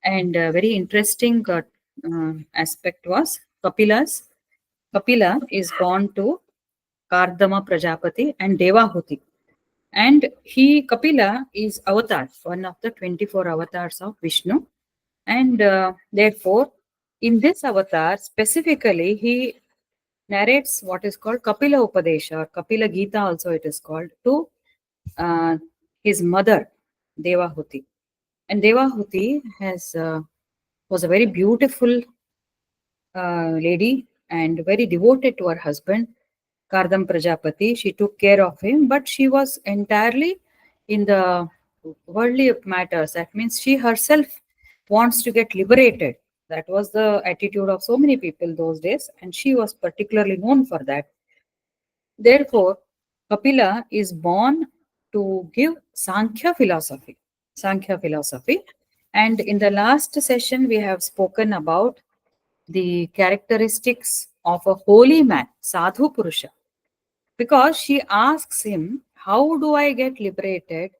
And a very interesting aspect was Kapila is born to Kardama Prajapati and Devahuti. And Kapila is avatar, one of the 24 avatars of Vishnu. And therefore, in this avatar, specifically, he narrates what is called Kapila Upadesha, or Kapila Gita also it is called, to uh, his mother, Devahuti. And Devahuti was a very beautiful lady and very devoted to her husband, Kardam Prajapati. She took care of him, but she was entirely in the worldly matters. That means she herself wants to get liberated. That was the attitude of so many people those days, and she was particularly known for that. Therefore, Kapila is born to give Sankhya philosophy. Sankhya philosophy. And in the last session, we have spoken about the characteristics of a holy man, Sadhu Purusha, because she asks him, how do I get liberated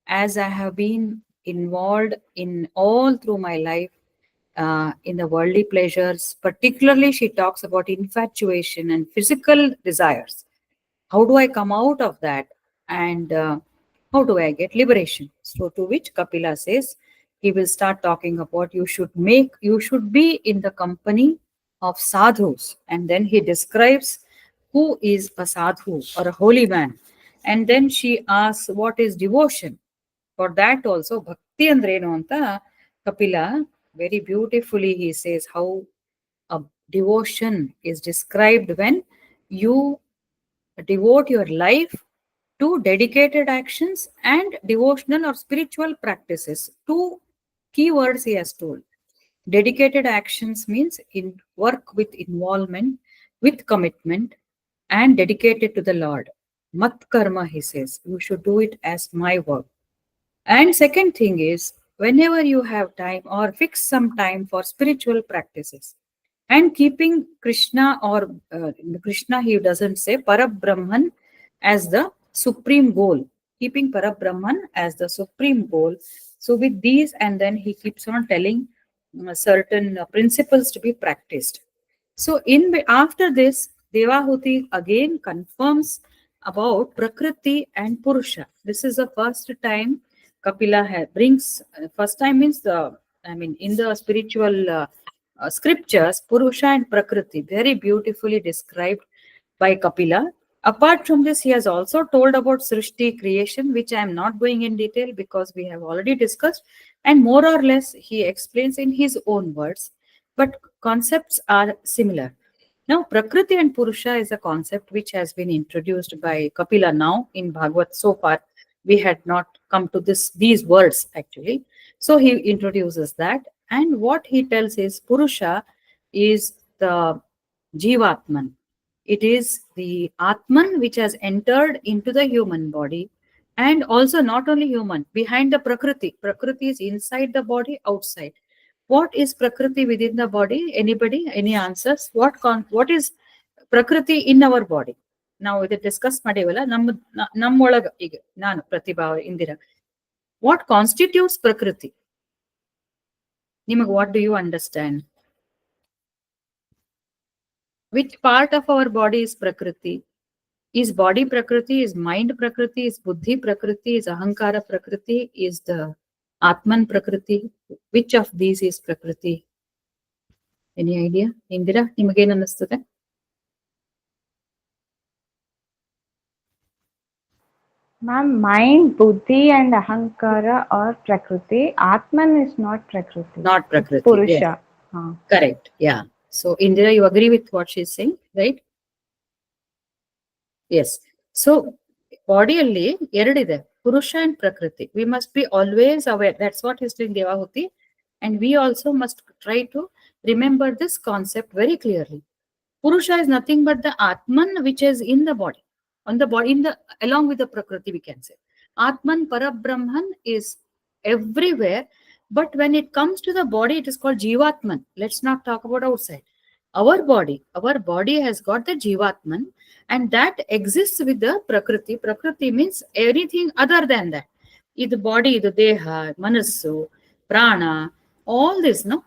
as I have been involved in all through my life in the worldly pleasures? Particularly, she talks about infatuation and physical desires. How do I come out of that? And how do I get liberation? So, to which Kapila says, he will start talking about you should be in the company of sadhus. And then he describes who is a sadhu or a holy man. And then she asks, what is devotion? For that also, Bhakti Andrenu anta Kapila very beautifully he says how a devotion is described when you devote your life to dedicated actions and devotional or spiritual practices. Two keywords he has told. Dedicated actions means in work with involvement, with commitment, and dedicated to the Lord. Mat karma, he says. You should do it as my work. And second thing is, whenever you have time or fix some time for spiritual practices, and keeping Krishna or Krishna, he doesn't say Parabrahman as the supreme goal, keeping Parabrahman as the supreme goal. So with these, and then he keeps on telling certain principles to be practiced. So after this, Devahuti again confirms about Prakriti and Purusha. This is the first time Kapila brings. First time means in the spiritual scriptures, Purusha and Prakriti very beautifully described by Kapila. Apart from this, he has also told about Srishti creation, which I am not going in detail because we have already discussed, and more or less he explains in his own words, but concepts are similar. Now, Prakriti and Purusha is a concept which has been introduced by Kapila now in Bhagavad. So far, we had not come to these words actually. So he introduces that, and what he tells is Purusha is the Jivatman. It is the Atman which has entered into the human body, and also not only human, behind the Prakriti. Prakriti is inside the body, outside. What is Prakriti within the body? Anybody? Any answers? What is Prakriti in our body? Now ಇದು discuss ಮಾಡಿವಲ್ಲ ನಮ್ಮೊಳಗ ಈಗ ನಾನು ಪ್ರತಿಭಾ Indira. What constitutes Prakriti? Nimag, what do you understand? Which part of our body is Prakriti? Is body Prakriti? Is mind Prakriti? Is buddhi Prakriti? Is ahankara Prakriti? Is the Atman Prakriti? Which of these is Prakriti? Any idea? Indira, nimagenu annistade? Ma'am, mind, buddhi and ahankara are Prakriti. Atman is not Prakriti. Not Prakriti. It's Purusha. Yes. Correct. Yeah. So Indira, you agree with what she's saying, right? Yes. So ಬಾಡಿಯಲ್ಲಿ ಎರಡಿದೆ, Purusha and Prakriti. We must be always aware. That's what he's doing, Devahuti. And we also must try to remember this concept very clearly. Purusha is nothing but the Atman which is in the body. On the body, along with the Prakriti, we can say. Atman, Parabrahman is everywhere. But when it comes to the body, it is called Jivatman. Let's not talk about outside. Our body has got the Jivatman, and that exists with the Prakriti. Prakriti means everything other than that. Idu body, idu deha, manassu, prana, all this, no,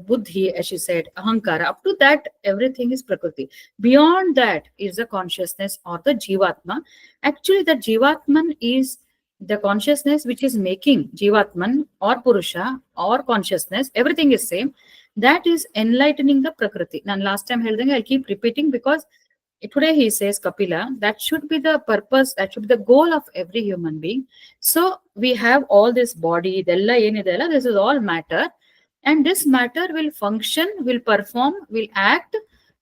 buddhi, as she said, ahankara, up to that, everything is prakriti. Beyond that is the consciousness or the jivatma. Actually, the jivatman is the consciousness which is making jivatman or purusha or consciousness, everything is same. That is enlightening the prakriti. And last time held, I'll keep repeating because today he says Kapila, that should be the purpose, that should be the goal of every human being. So we have all this body, this is all matter, and this matter will function, will perform, will act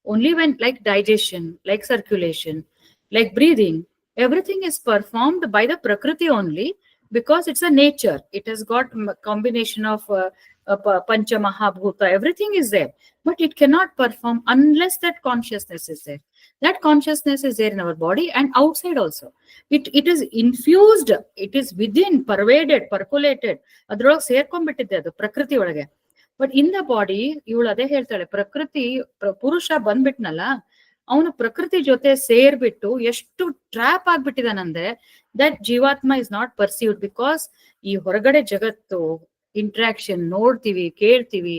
only when, like digestion, like circulation, like breathing, everything is performed by the prakriti only, because it's a nature. It has got combination of pancha mahabhuta, everything is there, but it cannot perform unless that consciousness is there. That consciousness is there in our body and outside also. It is infused, it is within, pervaded, percolated, ಅದ್ರೊಳಗೆ ಸೇರ್ಕೊಂಡ್ಬಿಟ್ಟಿದೆ ಅದು ಪ್ರಕೃತಿ ಒಳಗೆ. But in the body ಇವಳು ಅದೇ ಹೇಳ್ತಾಳೆ, ಪ್ರಕೃತಿ ಪುರುಷ ಬಂದ್ಬಿಟ್ನಲ್ಲ, ಅವನು ಪ್ರಕೃತಿ ಜೊತೆ ಸೇರ್ಬಿಟ್ಟು ಎಷ್ಟು ಟ್ರ್ಯಾಪ್ ಆಗ್ಬಿಟ್ಟಿದಾನಂದ್ರೆ that jivatma is not perceived. Because ಈ ಹೊರಗಡೆ ಜಗತ್ತು ಇಂಟ್ರಾಕ್ಷನ್ ನೋಡ್ತೀವಿ, ಕೇಳ್ತೀವಿ,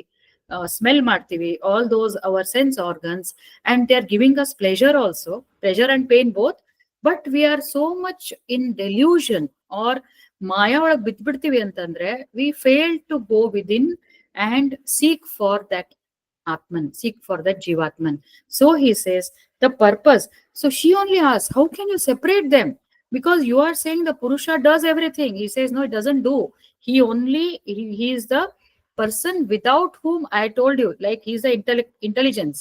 ಸ್ಮೆಲ್ ಮಾಡ್ತೀವಿ, all those our sense organs, and they are giving us pleasure also, pleasure and pain both. But we are so much in delusion or maya ಒಳಗೆ ಬಿದ್ದ್ಬಿಡ್ತೀವಿ ಅಂತಂದ್ರೆ we fail to go within and seek for that Atman, seek for that Jivatman. So he says the purpose. So she only asks, how can you separate them? Because you are saying the Purusha does everything. He says, no, it doesn't do. He is the person without whom I told you, like he is the intelligence.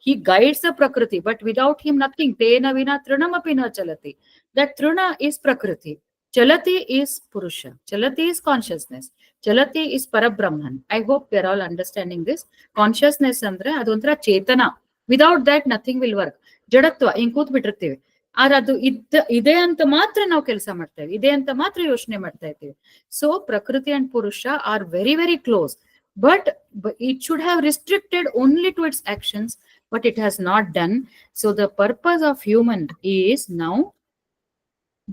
He guides the Prakriti, but without him, nothing. Tena vina trinamapi na chalati. That trina is Prakriti. Chalati is Purusha. Chalati is consciousness. Chalati is Parabrahman. I hope we are all understanding this. Consciousness andre adontra chetana. Without that, nothing will work. ಜಡತ್ವ ಹಿಂಗ್ ಕೂತ್ ಬಿಟ್ಟಿರ್ತೀವಿ, ಆದ್ರೆ ಅದು ಇದೆ ಅಂತ ಮಾತ್ರ ನಾವು ಕೆಲಸ ಮಾಡ್ತೇವೆ, ಇದೆ ಅಂತ ಮಾತ್ರ ಯೋಚನೆ ಮಾಡ್ತಾ ಇರ್ತೀವಿ. ಸೊ ಪ್ರಕೃತಿ ಅಂಡ್ ಪುರುಷ are very very close, but it should have restricted only to its actions, but it has not done. So the purpose of human is, now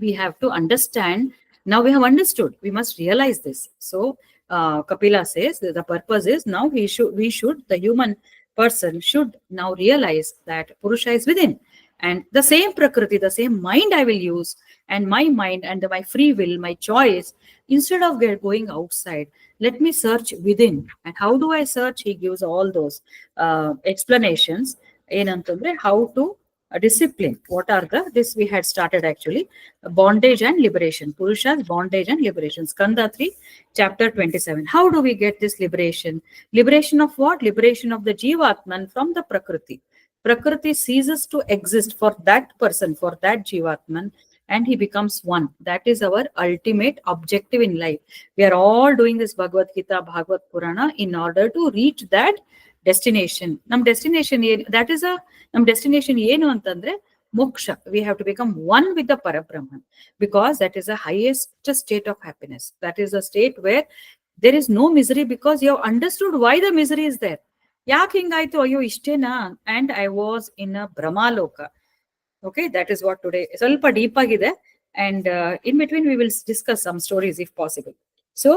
we have to understand. Now we have understood, we must realize this. So Kapila says that the purpose is, now the human person should now realize that Purusha is within, and the same Prakriti, the same mind I will use, and my mind and my free will, my choice, instead of going outside, let me search within. And how do I search? He gives all those explanations. Enantandre, how to discipline. What are this we had started actually, bondage and liberation, Purusha's bondage and liberation, Skanda 3, chapter 27. How do we get this liberation? Liberation of what? Liberation of the Jivatman from the Prakriti. Prakriti ceases to exist for that person, for that Jivatman, and he becomes one. That is our ultimate objective in life. We are all doing this Bhagavad Gita, Bhagavad Purana in order to reach that destination. Nam destination ಏನು ಅಂತಂದ್ರೆ ಮೋಕ್ಷ. We have to become one with the Parabrahman, because that is the highest state of happiness. That is a state where there is no misery, because you have understood why the misery is there. ಯಾಕೆ ಹಿಂಗಾಯ್ತು, ಅಯ್ಯೋ ಇಷ್ಟೇನಾ, and I was in a Brahmaloka. Okay, that is what today ಸ್ವಲ್ಪ deep ಆಗಿದೆ, and in between we will discuss some stories if possible. So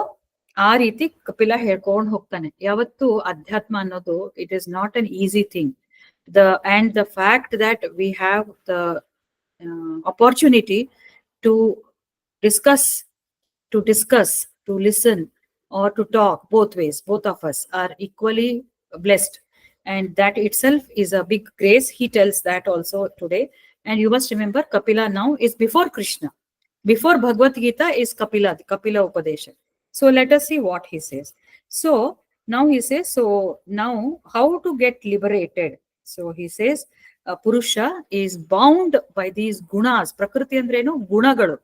ಆ ರೀತಿ ಕಪಿಲ ಹೇಳ್ಕೊಂಡು ಹೋಗ್ತಾನೆ. ಯಾವತ್ತು ಅಧ್ಯಾತ್ಮ ಅನ್ನೋದು, it is not an easy thing. The fact that we have the opportunity to discuss, to listen, or to talk, both ways, both of us are equally blessed, and that itself is a big grace. He tells that also today. And you must remember, Kapila now is before Krishna, before Bhagavad Gita is Kapila Upadesha. So let us see what he says. So now he says, so now how to get liberated? So he says, Purusha is bound by these gunas. Prakriti andrenu gunagalu.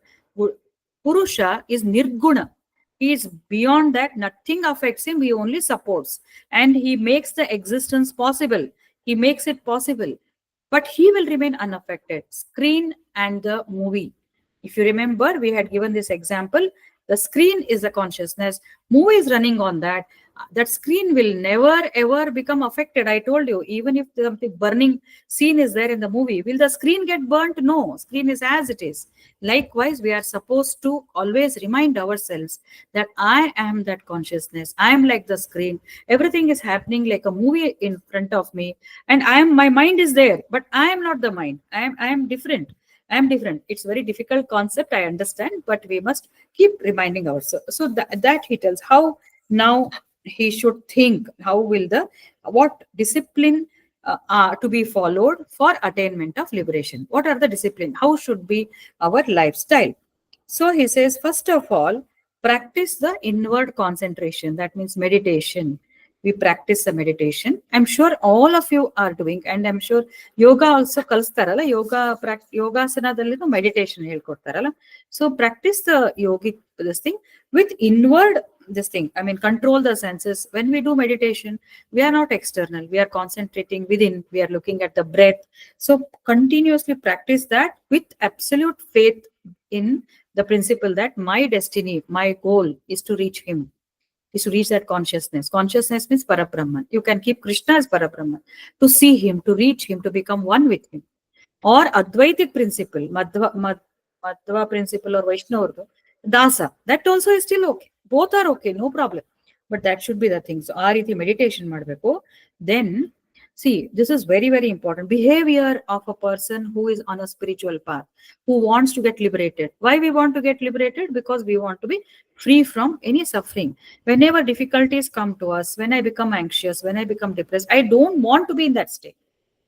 Purusha is nirguna. He is beyond that. Nothing affects him. He only supports, and he makes the existence possible. He makes it possible, but he will remain unaffected. Screen and the movie. If you remember, we had given this example. The screen is the consciousness. Movie is running on that. that screen will never ever become affected. I told you, even if something burning scene is there in the movie, will the screen get burnt? No, screen is as it is. Likewise, we are supposed to always remind ourselves that I am that consciousness. I am like the screen. Everything is happening like a movie in front of me, and my mind is there, but I am not the mind. I am different. I am different. It's very difficult concept, I understand, but we must keep reminding ourselves. So that he tells how now he should think, how will the what discipline are to be followed for attainment of liberation. What are the discipline? How should be our lifestyle? So he says, first of all, practice the inward concentration. That means meditation. We practice the meditation. I'm sure all of you are doing, and I'm sure yoga also ಕಲಿಸ್ತಾರಲ್ಲ, ಯೋಗಾಸನದಲ್ಲಿ meditation ಹೇಳ್ಕೊಡ್ತಾರಲ್ಲ. So practice the yogic this thing with inward this thing. I mean, control the senses. When we do meditation, we are not external. We are concentrating within. We are looking at the breath. So continuously practice that with absolute faith in the principle that my destiny, my goal is to reach him, is to reach that consciousness. Consciousness means Parabrahman. You can keep Krishna as Parabrahman, to see him, to reach him, to become one with him. Or Advaitic principle, Madhva principle or Vaishnava, Dasa, that also is still okay. Both are okay, no problem. But that should be the thing. So, aa riti meditation ಮಾಡಬೇಕು. Then, see, this is very, very important. Behavior of a person who is on a spiritual path, who wants to get liberated. Why we want to get liberated? Because we want to be free from any suffering. Whenever difficulties come to us, when I become anxious, when I become depressed, I don't want to be in that state.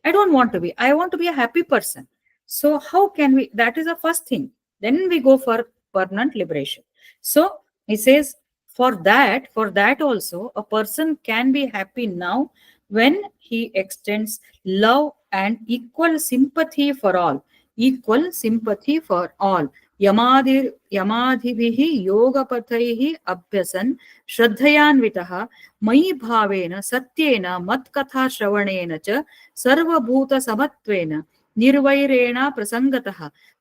I don't want to be. I want to be a happy person. So how can we? That is the first thing. Then we go for permanent liberation. So he says, for that also, a person can be happy now when he extends love and equal sympathy for all. Equal sympathy for all. यमाधिभिः योगपथैः अभ्यसन् श्रद्धयान्वितः मयि भावेन सत्येन मत्कथा श्रवणेन च सर्वभूतसमत्वेन निर्वैरेण प्रसंगतः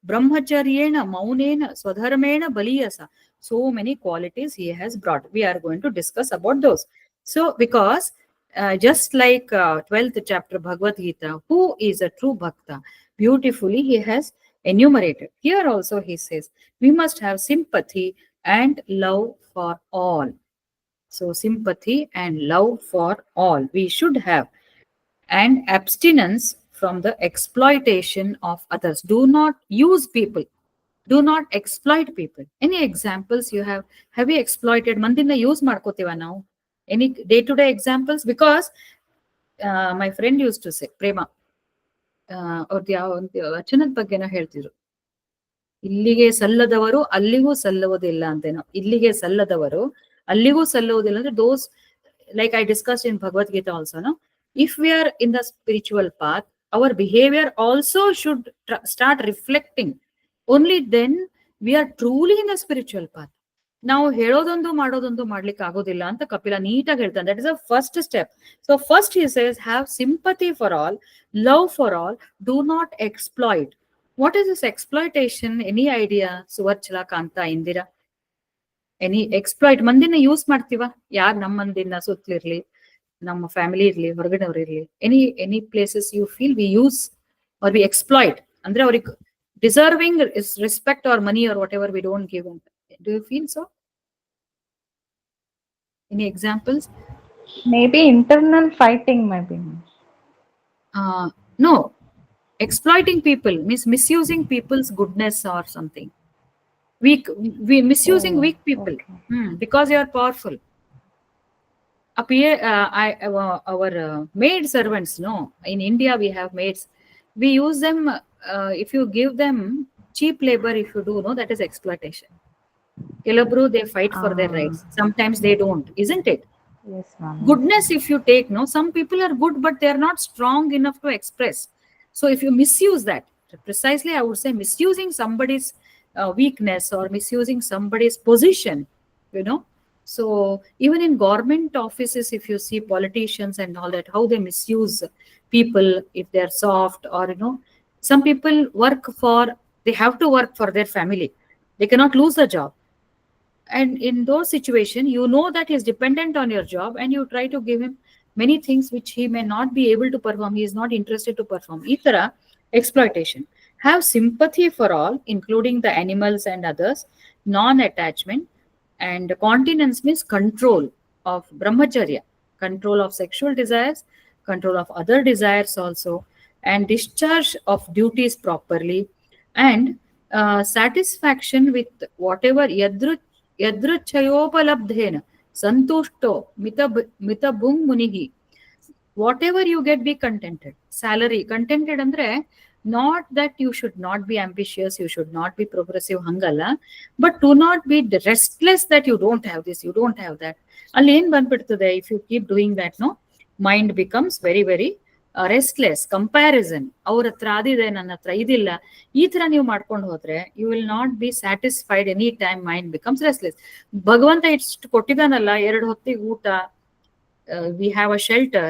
ब्रह्मचर्येण मौनेन स्वधर्मेण बलीयसा. So many qualities he has brought. We are going to discuss about those. So because just like 12th chapter Bhagavad Gita, who is a true bhakta, beautifully he has enumerated. Here also he says, we must have sympathy and love for all. So sympathy and love for all we should have, and abstinence from the exploitation of others. Do not use people. Do not exploit people. Any examples you have? Have you exploited? Mandina use ಮಾಡ್ಕೋತೀವ ನಾವು? Any day-to-day examples? Because my friend used to say, Prema, ಅವ್ರದ್ದು ಯಾವ ಒಂದು ವಚನದ ಬಗ್ಗೆನೋ ಹೇಳ್ತಿದ್ರು. ಇಲ್ಲಿಗೆ ಸಲ್ಲದವರು ಅಲ್ಲಿಗೂ ಸಲ್ಲುವುದಿಲ್ಲ ಅಂತೇನೋ. ಇಲ್ಲಿಗೆ ಸಲ್ಲದವರು ಅಲ್ಲಿಗೂ ಸಲ್ಲುವುದಿಲ್ಲ ಅಂದ್ರೆ those, like I discussed in Bhagavad Gita also, no? If we are in the spiritual path, our behavior also should start reflecting. Only then we are truly in the spiritual path. ನಾವು ಹೇಳೋದೊಂದು ಮಾಡೋದೊಂದು ಮಾಡ್ಲಿಕ್ಕೆ ಆಗೋದಿಲ್ಲ ಅಂತ ಕಪಿಲ ನೀಟಾಗಿ ಹೇಳ್ತಾನೆ. That is a first step. So first he says, have sympathy for all, love for all, do not exploit. What is this exploitation? Any idea? Suvarchala, Kanta, Indira, any exploit? ಮಂದಿನ use ಮಾಡ್ತೀವ? ಯಾರು ನಮ್ಮ ಮಂದಿನ ಸುತ್ತಲಿರ್ಲಿ, ನಮ್ಮ ಫ್ಯಾಮಿಲಿ ಇರ್ಲಿ, ಹೊರಗಡೆಯವ್ರು ಇರ್ಲಿ, any places you feel we use or we exploit ಅಂದ್ರೆ ಅವ್ರಿಗೆ deserving is respect or money or whatever we don't give them. Do you feel so? Any examples? Maybe internal fighting, maybe. No, exploiting people means misusing people's goodness or something. We misusing weak people. Okay. Because you are powerful. Our maid servants, no, in India we have maids. We use them. If you give them cheap labor, if you do, no, that is exploitation. Kelabru, they fight for their rights. Sometimes they don't, isn't it? Yes, ma'am. Goodness, if you take, no, some people are good, but they are not strong enough to express. So if you misuse that, precisely, I would say misusing somebody's weakness or misusing somebody's position, you know. So even in government offices, if you see politicians and all that, how they misuse people if they're soft, or, you know, some people they have to work for their family. They cannot lose the job. And in those situations, you know that he's dependent on your job, and you try to give him many things which he may not be able to perform. He is not interested to perform. Itara exploitation. Have sympathy for all, including the animals and others. Non-attachment. And continence means control of brahmacharya, control of sexual desires, control of other desires also, and discharge of duties properly, and satisfaction with whatever yadruchayopalabdhena santushto mitabung munihi. Whatever you get, be contented. Salary contented andre, not that you should not be ambitious, you should not be progressive hangala, but do not be restless that you don't have this, you don't have that. ಅಲ್ಲಿ ಏನ್ ಬಂದ್ಬಿಡ್ತದೆ, if you keep doing that, no, mind becomes very very restless. Comparison, ಅವ್ರ ಹತ್ರ ಅದಿದೆ ನನ್ನ ಹತ್ರ ಇದಿಲ್ಲ, ಈ ತರ ನೀವು ಮಾಡ್ಕೊಂಡು ಹೋದ್ರೆ you will not be satisfied. Any time mind becomes restless. ಭಗವಂತ ಇಷ್ಟು ಕೊಟ್ಟಿದ್ದಾನಲ್ಲ, 2 ಹೊತ್ತಿಗೆ ಊಟ, we have a shelter,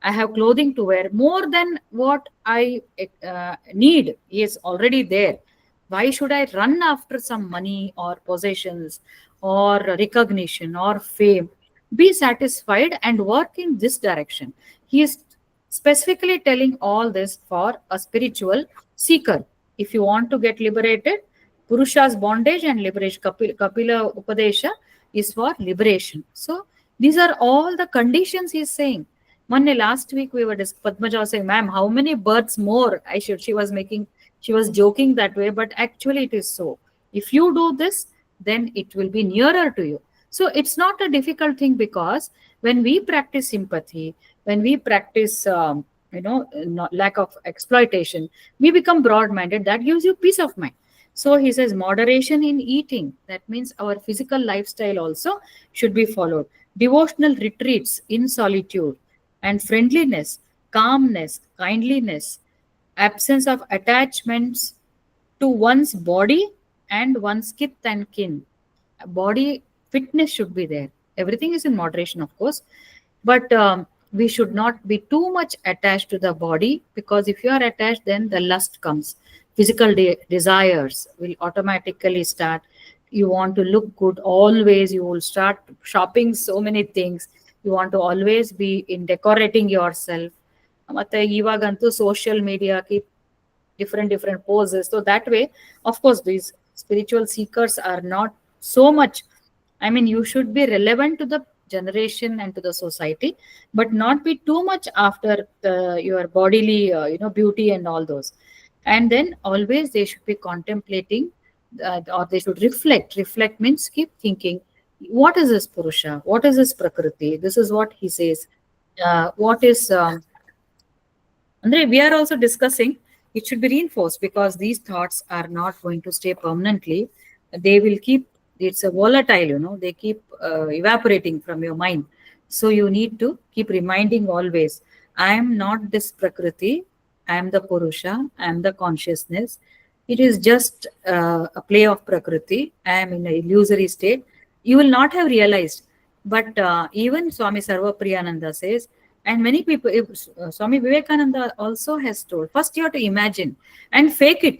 I have clothing to wear, more than what I need is already there. Why should I run after some money or possessions or recognition or fame? Be satisfied and work in this direction. He is specifically telling all this for a spiritual seeker. If you want to get liberated, Purusha's bondage and liberation, Kapila Upadesha is for liberation. So these are all the conditions he is saying. Monday last week we were Padmaja was saying, ma'am, how many births more I should? She was joking that way, but actually it is so. If you do this, then it will be nearer to you. So it's not a difficult thing, because when we practice sympathy, when we practice, lack of exploitation, we become broad-minded. That gives you peace of mind. So he says moderation in eating. That means our physical lifestyle also should be followed. Devotional retreats in solitude, and friendliness, calmness, kindliness, absence of attachments to one's body and one's kith and kin. Body fitness should be there. Everything is in moderation, of course, but we should not be too much attached to the body, because if you are attached, then the lust comes. Physical desires will automatically start. You want to look good always, you will start shopping so many things. You want to always be in decorating yourself. ಮತ್ತೆ ಇವಾಗಂತೂ social ಮೀಡಿಯಾಕ್ಕೆ different poses. So that way, of course, these spiritual seekers are not so much, I mean, you should be relevant to the generation and to the society, but not be too much after your bodily beauty and all those. And then always they should be contemplating, or they should reflect means keep thinking, what is this Purusha, what is this Prakriti, this is what he says, what is Andre, we are also discussing, it should be reinforced, because these thoughts are not going to stay permanently. They will keep, it's a volatile, they keep evaporating from your mind. So you need to keep reminding always, I am not this Prakriti, I am the Purusha, I am the consciousness. It is just a play of Prakriti. I am in an illusory state. You will not have realized. But even Swami Sarvapriyananda says, and many people, Swami Vivekananda also has told, first you have to imagine and fake it,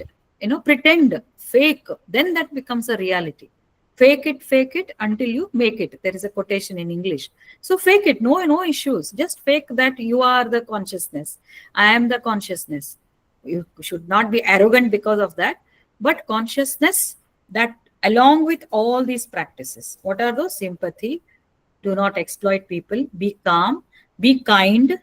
pretend, fake, then that becomes a reality. Fake it until you make it. There is a quotation in English. So fake it, no issues. Just fake that you are the consciousness. I am the consciousness. You should not be arrogant because of that, but consciousness that along with all these practices. What are those? Sympathy, do not exploit people, be calm, be kind,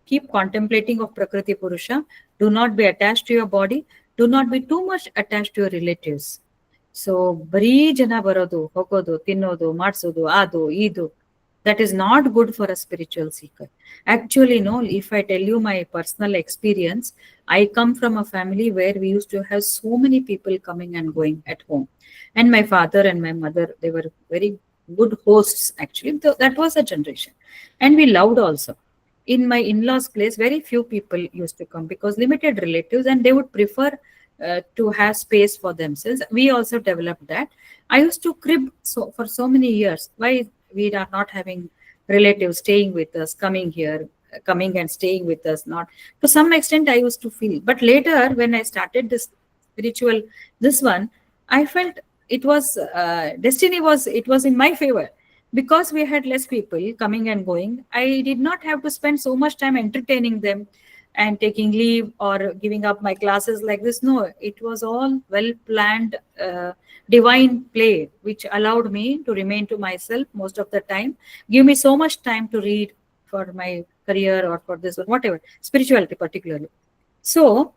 keep contemplating of Prakriti Purusha, do not be attached to your body, do not be too much attached to your relatives. So, bari jana barodu, hokodu, tinnodu, matsodu, adu, idu. That is not good for a spiritual seeker. Actually, no, if I tell you my personal experience, I come from a family where we used to have so many people coming and going at home. And my father and my mother, they were very good hosts, actually. That was a generation. And we loved also. In my in-laws' place, very few people used to come because limited relatives, and they would prefer to have space for themselves. We also developed that. I used to crib for so many years. Why we are not having relatives staying with us, coming here, coming and staying with us? Not to some extent, I used to feel. But later, when I started this spiritual, this one, I felt it was destiny was, it was in my favor, because we had less people coming and going. I did not have to spend so much time entertaining them and taking leave or giving up my classes like this. No, it was all well planned, divine play, which allowed me to remain to myself most of the time, give me so much time to read for my career or for this or whatever, spirituality particularly. So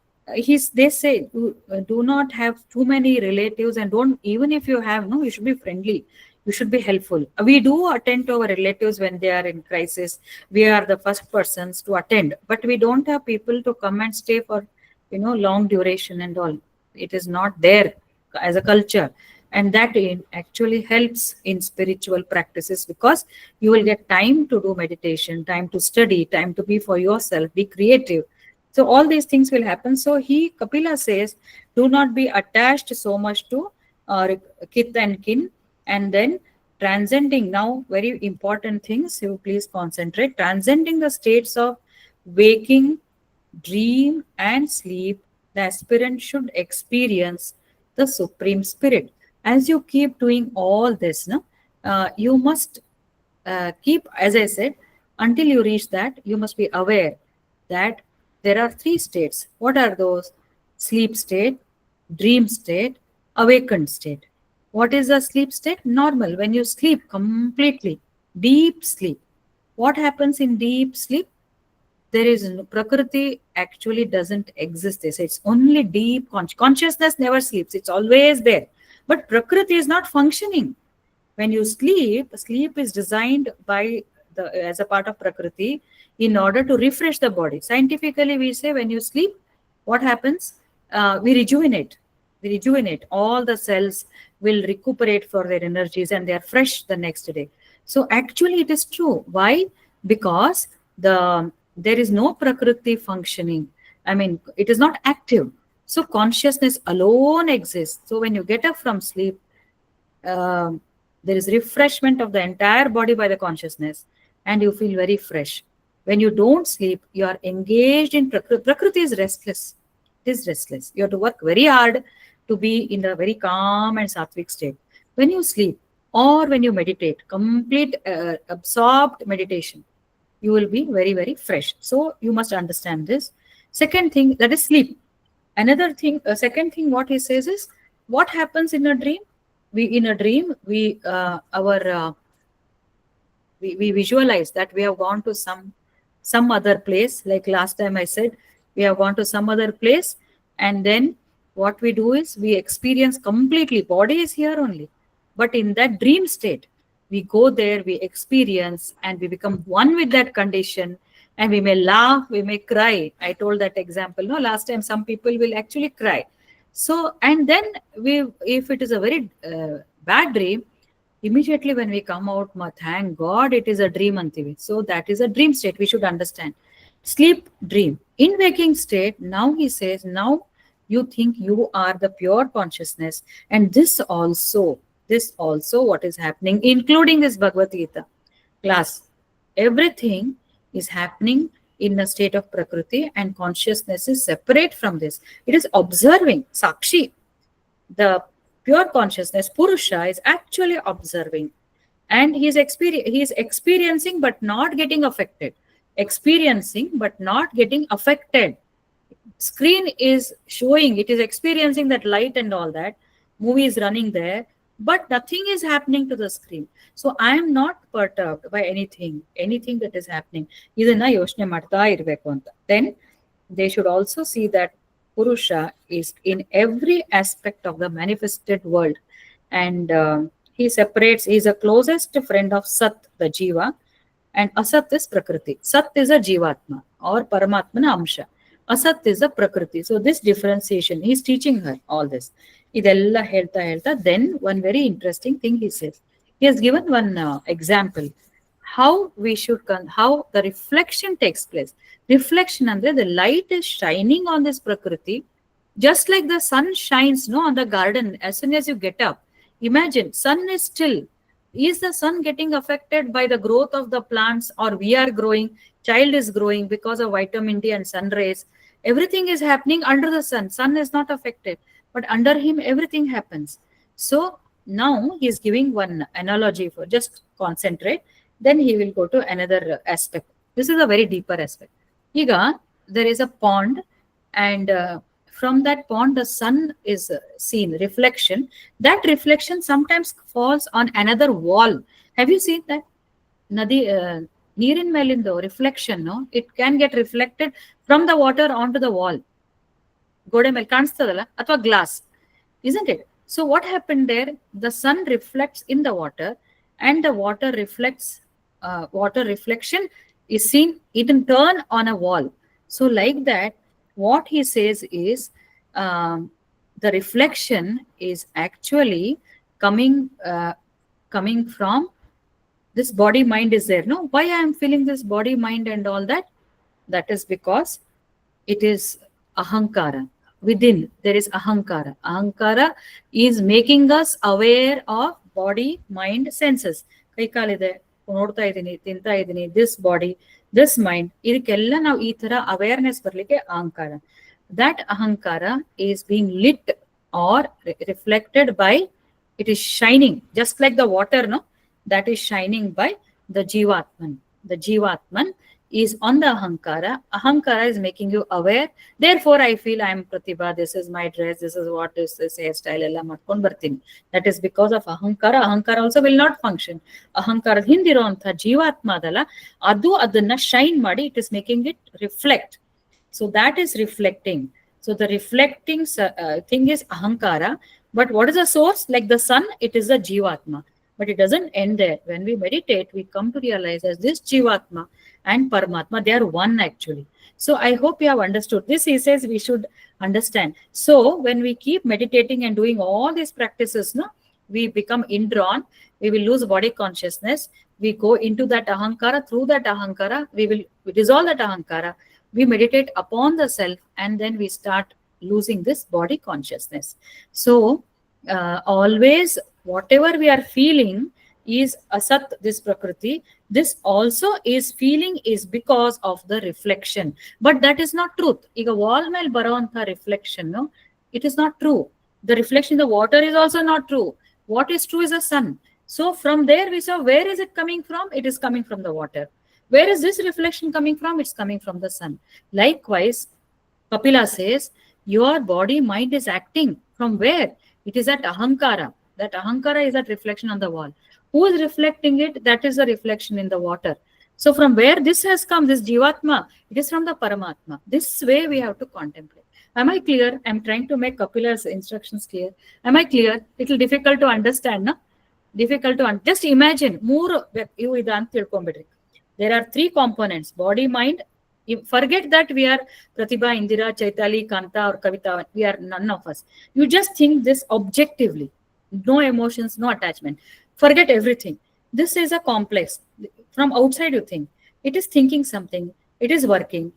they say, do not have too many relatives, and don't, even if you have, no, you should be friendly, you should be helpful. We do attend to our relatives when they are in crisis. We are the first persons to attend, but we don't have people to come and stay for, long duration and all. It is not there as a culture, and that actually helps in spiritual practices, because you will get time to do meditation, time to study, time to be for yourself, be creative. So all these things will happen. So Kapila says, do not be attached so much to kith and kin, and then transcending. Now, very important things. You please concentrate. Transcending the states of waking, dream, and sleep, the aspirant should experience the Supreme Spirit. As you keep doing all this, no, you must keep, as I said, until you reach that, you must be aware that there are three states. What are those? Sleep state, dream state, awakened state. What is a sleep state? Normal, when you sleep completely, deep sleep. What happens in deep sleep? There is no, Prakriti actually doesn't exist. They say it's only deep consciousness never sleeps, it's always there. But Prakriti is not functioning. When you sleep, sleep is designed by as a part of Prakriti in order to refresh the body. Scientifically, we say when you sleep, what happens? We rejuvenate. We rejuvenate. All the cells will recuperate for their energies, and they are fresh the next day. So actually, it is true. Why? Because there is no Prakriti functioning. I mean, it is not active. So consciousness alone exists. So when you get up from sleep, there is refreshment of the entire body by the consciousness, and you feel very fresh. When you don't sleep, you are engaged in Prakriti. Prakriti is restless. It is restless. You have to work very hard to be in a very calm and sattvic state. When you sleep or when you meditate, complete absorbed meditation, you will be very, very fresh. So you must understand this. Second thing, that is sleep. Another thing, second thing, what he says is, what happens in a dream? We visualize that we have gone to some other place. Like last time I said, we have gone to some other place, and then what we do is we experience completely, body is here only, but in that dream state, we go there, we experience, and we become one with that condition, and we may laugh, we may cry. I told that example, no, last time. Some people will actually cry. So, and then if it is a very bad dream, immediately when we come out, thank God it is a dream, Antivi. So that is a dream state, we should understand. Sleep, dream. In waking state, now he says, now you think you are the pure consciousness, and this also what is happening, including this Bhagavad Gita class, everything is happening in a state of Prakriti, and consciousness is separate from this. It is observing. Sakshi, the pure consciousness, Purusha, is actually observing, and he is experiencing but not getting affected. Experiencing but not getting affected. Screen is showing, it is experiencing that light and all that. Movie is running there, but nothing is happening to the screen. So I am not perturbed by anything that is happening. Idana yochne ಮಾಡ್ತಾ ಇರಬೇಕು ಅಂತ. Then they should also see that Purusha is in every aspect of the manifested world, and he is the closest friend of Sat, the Jiva, and Asat is Prakriti. Sat is a Jivatma or Paramatmana Amsha. Asat is a Prakriti. So this differentiation, he's teaching her all this. Idella helta. Then one very interesting thing he says. He has given one example. How the reflection takes place. Reflection under the light is shining on this Prakriti, just like the sun shines, no, on the garden as soon as you get up. Imagine, sun is still. Is the sun getting affected by the growth of the plants, or we are growing, child is growing because of vitamin D and sun rays? Everything is happening under the sun. Sun is not affected, but under him everything happens. So now he is giving one analogy for just concentrate, then he will go to another aspect. This is a very deeper aspect. Iga, there is a pond, and from that pond, the sun is seen, reflection. That reflection sometimes falls on another wall. Have you seen that? Nadi, ನೀರಿನ ಮೇಲಿಂದು reflection it can get reflected from the water on to the wall. ಗೋಡೆ ಮೇಲೆ ಕಾಣಿಸ್ತದಲ್ಲ, ಅಥವಾ glass, isn't it? So what happened there? The sun reflects in the water, and the water reflects. Water reflection is seen in turn on a wall. So like that, what he says is, the reflection is actually coming coming from this body mind is there. No, why I am feeling this body mind and all that? That is because it is ahankara. Within there is ahankara. Ahankara is making us aware of body mind senses. ಕೈ ಕಾಲಿದೆ, ನೋಡ್ತಾ ಇದ್ದೀನಿ, ತಿಂತಾ ಇದ್ದೀನಿ, this body, this mind, ಇದಕ್ಕೆಲ್ಲ ನಾವು ಈ ತರ ಅವೇರ್ನೆಸ್ ಬರ್ಲಿಕ್ಕೆ ಅಹಂಕಾರ. That ahankara is being lit or reflected by, it is shining just like the water, no, that is shining by the jivatman. The jivatman is on the ahankara. Ahankara is making you aware. Therefore I feel I am Pratibha, this is my dress, this is what is this hairstyle, ella ಮಾಡ್ಕೊಂಡು ಬರ್ತೀನಿ. That is because of ahankara. Ahankara also will not function. Ahankara ಹಿಂದಿರುವಂತಹ ಜೀವಾತ್ಮ ಅದಲ್ಲ, ಅದು ಅದನ್ನ shine ಮಾಡಿ, it is making it reflect. So that is reflecting. So the reflecting thing is ahankara. But what is the source? Like the sun, it is the jivatma. But it doesn't end there. When we meditate, we come to realize as this jivatma and paramatma, they are one actually. So I hope you have understood this. He says we should understand. So when we keep meditating and doing all these practices, no, we become indrawn, we will lose body consciousness, we go into that ahankara. Through that ahankara, we will dissolve that ahankara, we meditate upon the self, and then we start losing this body consciousness. So always whatever we are feeling is asat, this prakriti. This also is feeling is because of the reflection, but that is not truth. Iga wall mel baravanta reflection, no, it is not true. The reflection in the water is also not true. What is true is the sun. So from there we saw, where is it coming from? It is coming from the water. Where is this reflection coming from? It's coming from the sun. Likewise, Kapila says your body mind is acting from where? It is at ahankara. That ahankara is that reflection on the wall. Who is reflecting it? That is the reflection in the water. So from where this has come, this jivatma, it is from the paramatma. This way we have to contemplate. Am I clear? I'm trying to make Kapila's instructions clear. Am I clear? Little difficult to understand, no? Difficult to just imagine. Ivu idu anta tilkonbidri. There are three components: body, mind. Forget that we are Pratibha, Indira, Chaitali, Kanta or Kavita. We are none of us. You just think this objectively. No emotions, no attachment. Forget everything. This is a complex. From outside you think. It is thinking something. It is working.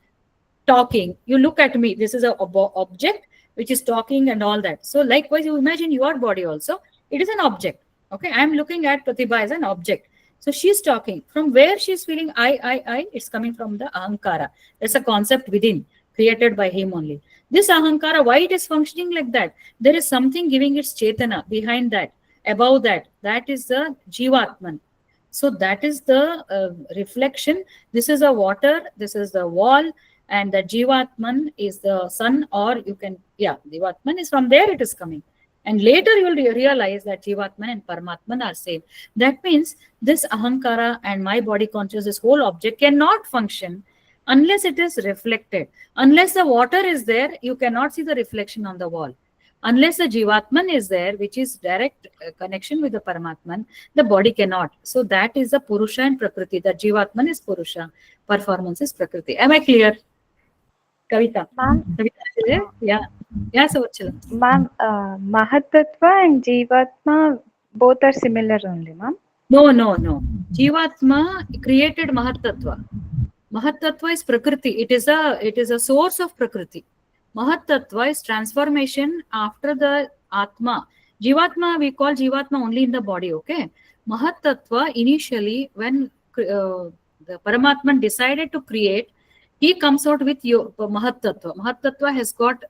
Talking. You look at me. This is an object which is talking and all that. So likewise, you imagine your body also. It is an object. Okay. I am looking at Pratibha as an object. So she's talking. From where she's feeling I, it's coming from the ahankara. There's a concept within, created by him only. This ahankara, why it is functioning like that? There is something giving its chetana behind that, above that. That is the jivatman. So that is the reflection. This is the water, this is the wall, and the jivatman is the sun, or you can, jivatman is from there, it is coming. And later you will realize that jivatman and paramatman are same. That means this ahankara and my body conscious, this whole object cannot function unless it is reflected. Unless the water is there, you cannot see the reflection on the wall. Unless the jivatman is there, which is direct connection with the paramatman, the body cannot. So that is the purusha and prakriti. The jivatman is purusha, performance is prakriti. Am I clear? Kavita. Yeah. Yeah, so Ma'am, Mahatattva and Jivatma both are similar only, ma'am? No. Jivatma created Mahatattva. Mahatattva is Prakriti. It is a source of Prakriti. Mahatattva is transformation after the Atma. Jivatma, we call Jivatma only in the body, okay? Mahatattva, initially, when the Paramatman decided to create, he comes out with Mahatattva. Mahatattva has got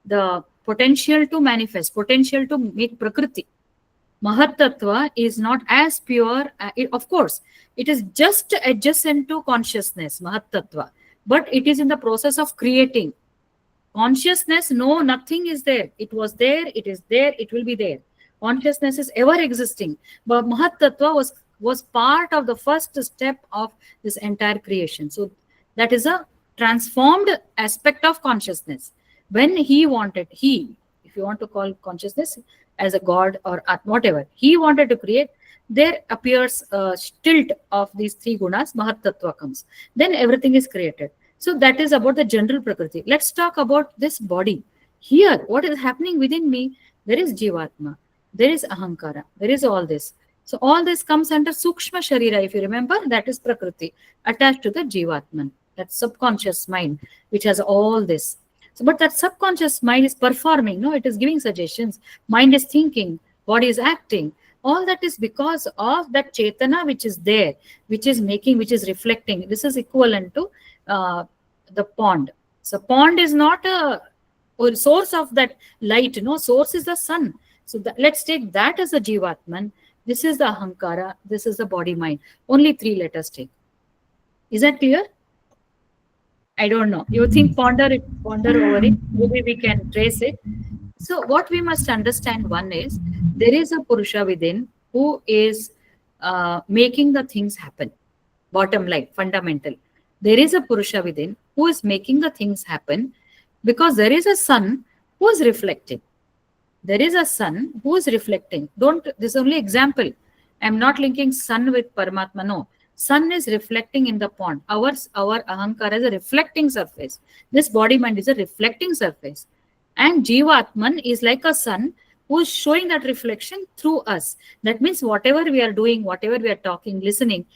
the potential to manifest, potential to make Prakriti. Mahatattva is not as pure. Of course, it is just adjacent to consciousness, Mahatattva, but it is in the process of creating. Consciousness, no, nothing is there. It was there, it is there, it will be there. Consciousness is ever existing. But Mahat Tattva was part of the first step of this entire creation. So that is a transformed aspect of consciousness. When he wanted, if you want to call consciousness as a god or whatever, he wanted to create, there appears a tilt of these three gunas, Mahat Tattva comes. Then everything is created. So that is about the general Prakriti. Let's talk about this body. Here, what is happening within me? There is Jivatma, there is Ahankara, there is all this. So all this comes under Sukshma Sharira, if you remember, that is Prakriti, attached to the Jivatman, that subconscious mind, which has all this. So, but that subconscious mind is performing, no, it is giving suggestions. Mind is thinking, body is acting. All that is because of that Chetana which is there, which is making, which is reflecting. This is equivalent to the pond. So pond is not a source of that light, no, source is the sun. So let's take that as a Jivatman. This is the Ahankara, this is the body mind. Only 3 letters take. Is that clear? I don't know. You think ponder over it, maybe we can trace it. So what we must understand, one is there is a Purusha within who is making the things happen. Bottom line, fundamental. There is a Purusha within who is making the things happen, because there is a sun who is reflecting. There is a sun who is reflecting. This is only example. I'm not linking sun with Paramatma. No. Sun is reflecting in the pond. Our Ahankara is a reflecting surface. This body mind is a reflecting surface. And Jivatman is like a sun who is showing that reflection through us. That means whatever we are doing, whatever we are talking, listening,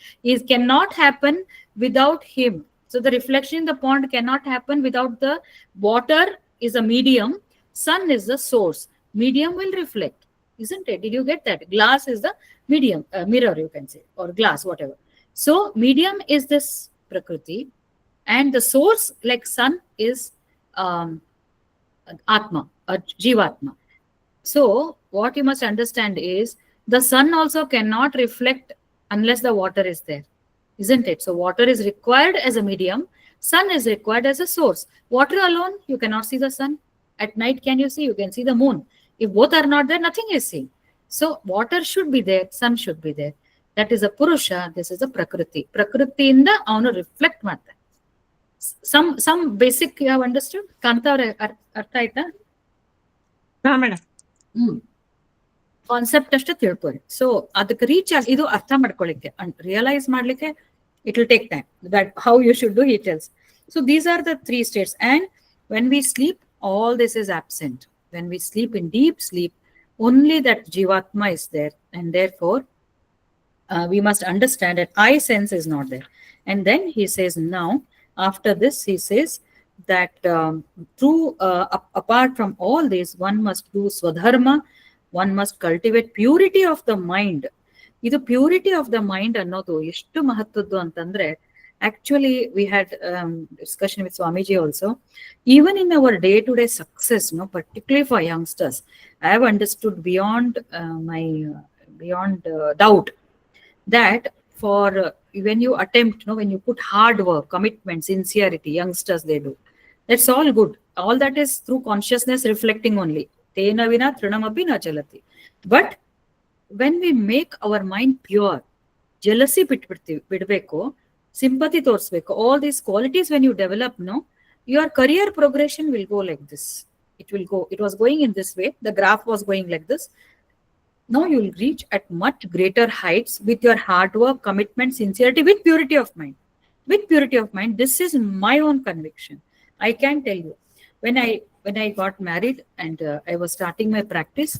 cannot happen without him. So the reflection in the pond cannot happen without the water is a medium, sun is the source. Medium will reflect, isn't it? Did you get that? Glass is the medium, mirror you can say, or glass, whatever. So medium is this Prakriti, and the source like sun is Atma, or Jivatma. So what you must understand is the sun also cannot reflect unless the water is there, isn't it? So water is required as a medium, sun is required as a source. Water alone, you cannot see the sun. At night, can you see? You can see the moon. If both are not there, nothing is seen. So water should be there, sun should be there. That is a Purusha, this is a Prakriti. Prakriti in the avanu reflect matter. Some basic you have understood? Kanta artha aita? Madam concept ಅಷ್ಟೇ ತಿಳ್ಕೊಳ್ಳಿ. So ಅದಕ್ಕೆ reach ಆಗಿ ಇದು ಅರ್ಥ ಮಾಡ್ಕೊಳ್ಳಿಕ್ಕೆ and realise ಮಾಡ್ಲಿಕ್ಕೆ it will take time. That how you should do he tells. So these are the 3 states. And when we sleep, all this is absent. When we sleep in deep sleep, only that Jivatma is there, and therefore we must understand that I sense is not there. And then he says, now after this he says that apart from all this, one must do swadharma, one must cultivate purity of the mind. Idu purity of the mind annodu eshtu mahattaddu antandre, actually we had discussion with Swamiji also. Even in our day-to-day success, particularly for youngsters, I have understood beyond doubt that for when you attempt, when you put hard work, commitment, sincerity, youngsters they do, that's all good. All that is through consciousness reflecting only. Tena vina trinamapi na chalati. But when we make our mind pure, jealousy bidbeko, sympathy torsbeko, all these qualities when you develop, your career progression will go like this. It was going in this way, the graph was going like this. Now you will reach at much greater heights with your hard work, commitment, sincerity, with purity of mind. With purity of mind, this is my own conviction. I can tell you, when I got married and I was starting my practice,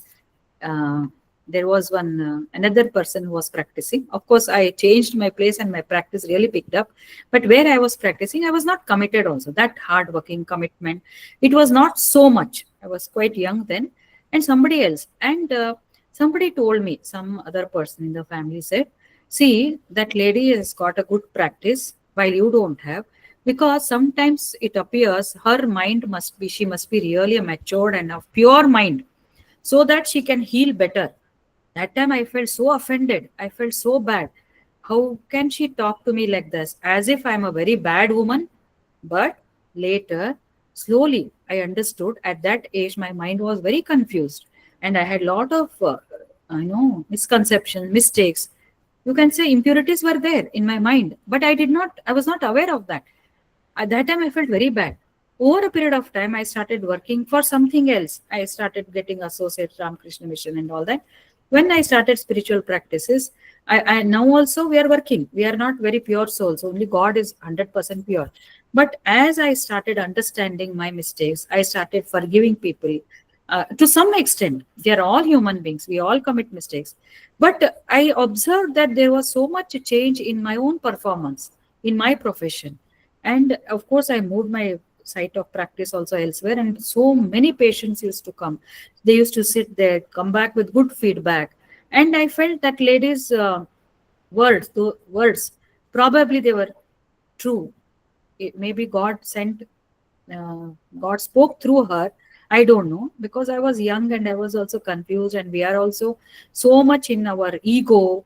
there was another person who was practicing. Of course, I changed my place and my practice really picked up. But where I was practicing, I was not committed also. That hard working commitment, it was not so much. I was quite young then. And somebody else. And somebody told me, some other person in the family said, see, that lady has got a good practice while you don't have, because sometimes it appears her mind she must be really a matured and a pure mind, so that she can heal better. That time I felt so offended. I felt so bad. How can she talk to me like this? As if I'm a very bad woman. But later, slowly, I understood. At that age, my mind was very confused, and I had lot of, misconceptions, mistakes. You can say impurities were there in my mind, but I was not aware of that. At that time, I felt very bad. Over a period of time, I started working for something else. I started getting associate Ramakrishna Mission and all that. When I started spiritual practices, I now also we are working. We are not very pure souls. Only God is 100% pure. But as I started understanding my mistakes, I started forgiving people. To some extent, they are all human beings. We all commit mistakes. But I observed that there was so much change in my own performance, in my profession. And of course, I moved my site of practice also elsewhere, and so many patients used to come. They used to sit there, come back with good feedback. And I felt that ladies' words, probably they were true. Maybe God spoke through her. I don't know, because I was young and I was also confused, and we are also so much in our ego.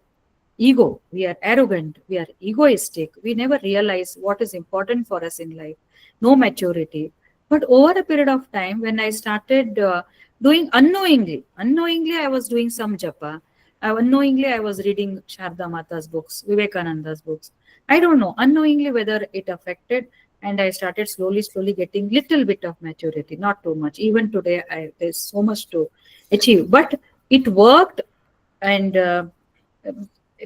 We are arrogant, we are egoistic, we never realize what is important for us in life. No maturity. But over a period of time, when I started doing unknowingly I was doing some japa. Unknowingly I was reading Sharda Mata's books, Vivekananda's books. I don't know unknowingly whether it affected, and I started slowly getting little bit of maturity, not too much. Even today there's so much to achieve, but it worked. And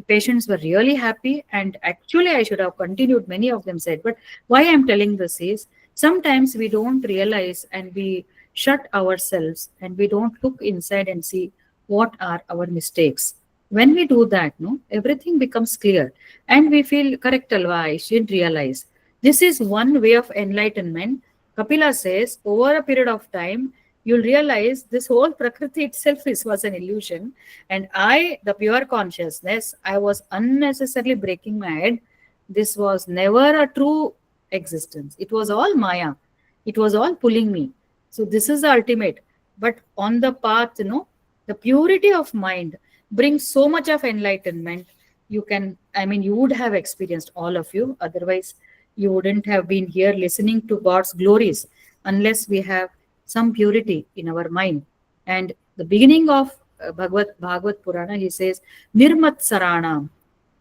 patients were really happy, and actually I should have continued, many of them said. But why I'm telling this is, sometimes we don't realize, and we shut ourselves, and we don't look inside and see what are our mistakes. When we do that, no, everything becomes clear, and we feel correct. Alva, I should realize this is one way of enlightenment. Kapila says over a period of time you'll realize this whole prakriti itself was an illusion, and I, the pure consciousness, I was unnecessarily breaking my head. This was never a true existence. It was all Maya. It was all pulling me. So this is the ultimate. But on the path, the purity of mind brings so much of enlightenment. You can, I mean, you would have experienced, all of you. Otherwise, you wouldn't have been here listening to God's glories unless we have some purity in our mind. And the beginning of Bhagavad Purana, he says, Nirmat Saranam,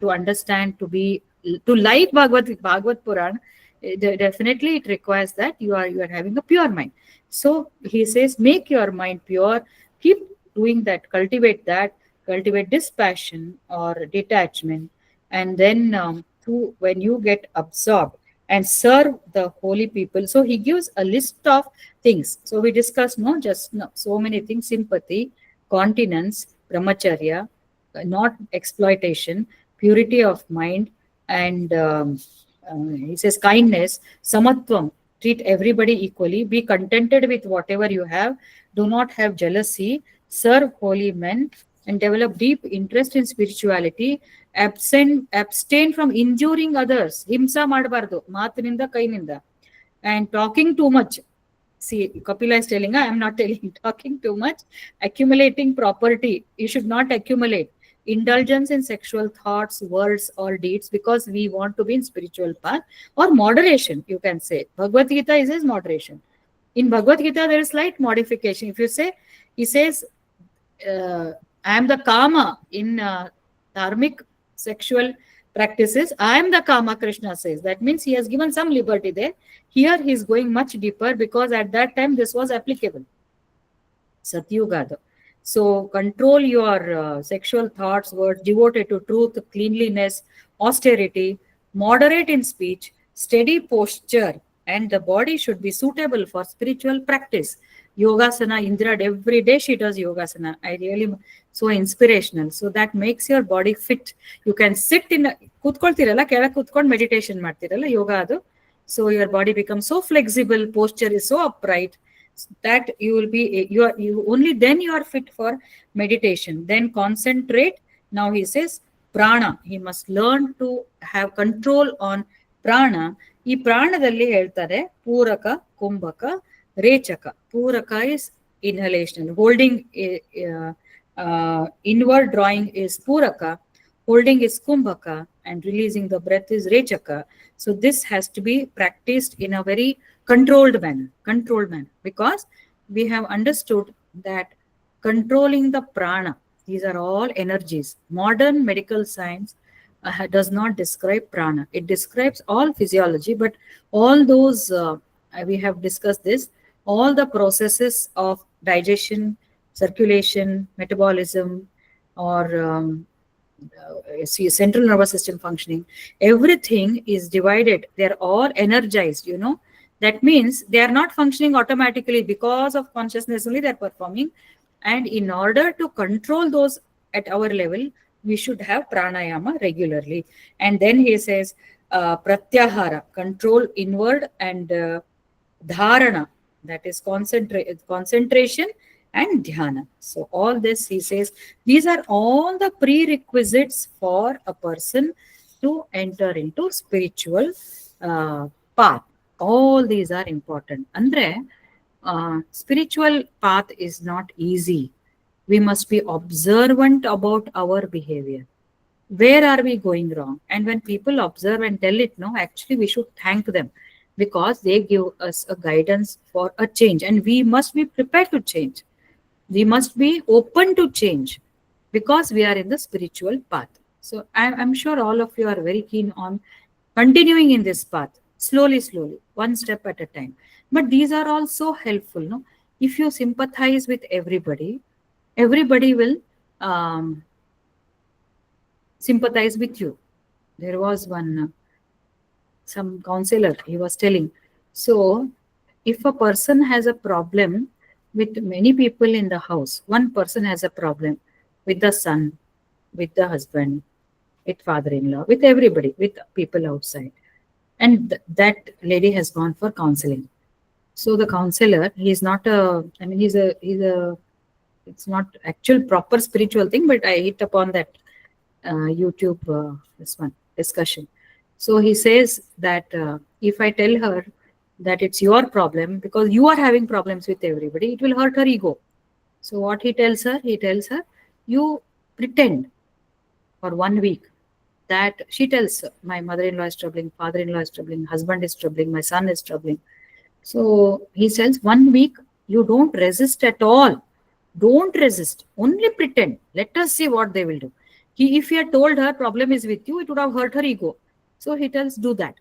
to understand, to like Bhagavad Purana, definitely it requires that you are having a pure mind. So he says, make your mind pure, keep doing that, cultivate dispassion or detachment, and then when you get absorbed and serve the holy people. So he gives a list of things. So we discussed so many things: sympathy, continence, brahmacharya, not exploitation, purity of mind, and he says kindness, samatvam, treat everybody equally, be contented with whatever you have, do not have jealousy, serve holy men, and develop deep interest in spirituality, abstain from injuring others, himsa ಮಾಡಬಾರದು, ಮಾತಿನಿಂದ ಕೈನಿಂದ, and talking too much. See, Kapila is telling, I am not telling, talking too much, accumulating property, you should not accumulate, indulgence in sexual thoughts, words, or deeds, because we want to be in spiritual path, or moderation, you can say. Bhagavad Gita is his moderation. In Bhagavad Gita, there is slight modification. If you say, he says, I am the Kama in dharmic sexual practices. I am the Kama, Krishna says. That means he has given some liberty there. Here he is going much deeper, because at that time this was applicable. Satyuga. So control your sexual thoughts, words, devoted to truth, cleanliness, austerity, moderate in speech, steady posture, and the body should be suitable for spiritual practice. Yogasana, Indra, every day she does yogasana. I really, so inspirational. So that makes your body fit. You can sit in, ಕೂತ್ಕೊಳ್ತಿರಲ್ಲ, ಕೆಳಗೆ ಕೂತ್ಕೊಂಡು meditation ಮಾಡ್ತಿರಲ್ಲ, yoga ಅದು. So your body becomes so flexible, posture is so upright, that you will be, you only then you are fit for meditation. Then concentrate. Now he says prana, he must learn to have control on prana. ಈ ಪ್ರಾಣದಲ್ಲಿ ಹೇಳ್ತಾರೆ ಪೂರಕ, ಕುಂಭಕ, ರೇಚಕ. ಪೂರಕ is inhalation, holding Inward drawing is Puraka, holding is Kumbhaka, and releasing the breath is Rechaka. So this has to be practiced in a very controlled manner, because we have understood that controlling the prana, these are all energies. Modern medical science does not describe prana. It describes all physiology, but all those, we have discussed this, all the processes of digestion, circulation, metabolism, or see, central nervous system functioning, everything is divided. They're all energized, That means they are not functioning automatically because of consciousness only they're performing. And in order to control those at our level, we should have pranayama regularly. And then he says, pratyahara, control inward, and dharana, that is concentration, and dhyana. So all this, he says, these are all the prerequisites for a person to enter into spiritual path. All these are important. Andre, spiritual path is not easy. We must be observant about our behavior. Where are we going wrong? And when people observe and tell it, no, actually we should thank them, because they give us a guidance for a change, and we must be prepared to change. We must be open to change, because we are in the spiritual path. So I'm sure all of you are very keen on continuing in this path, slowly, one step at a time. But these are all so helpful. No, if you sympathize with everybody, everybody will sympathize with you. There was one some counselor, he was telling, so if a person has a problem with many people in the house, one person has a problem with the son, with the husband, with father-in-law, with everybody, with people outside, and that lady has gone for counseling. So the counselor, he's not a, I mean, he's a it's not actual proper spiritual thing, but I hit upon that YouTube this one discussion. So he says that if I tell her that it's your problem because you are having problems with everybody, it will hurt her ego. So what he tells her, you pretend for 1 week that, she tells her, my mother-in-law is troubling, father-in-law is troubling, husband is troubling, my son is troubling. So he says 1 week, you don't resist at all. Don't resist. Only pretend. Let us see what they will do. If he had told her problem is with you, it would have hurt her ego. So he tells, do that.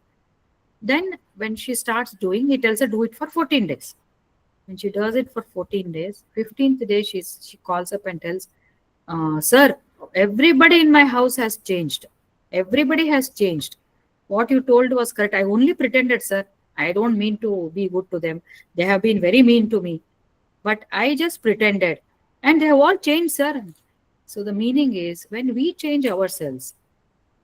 Then when she starts doing, he tells her, do it for 14 days. When she does it for 14 days, 15th day, she calls up and tells, sir, everybody in my house has changed. Everybody has changed. What you told was correct. I only pretended, sir. I don't mean to be good to them. They have been very mean to me. But I just pretended. And they have all changed, sir. So the meaning is, when we change ourselves,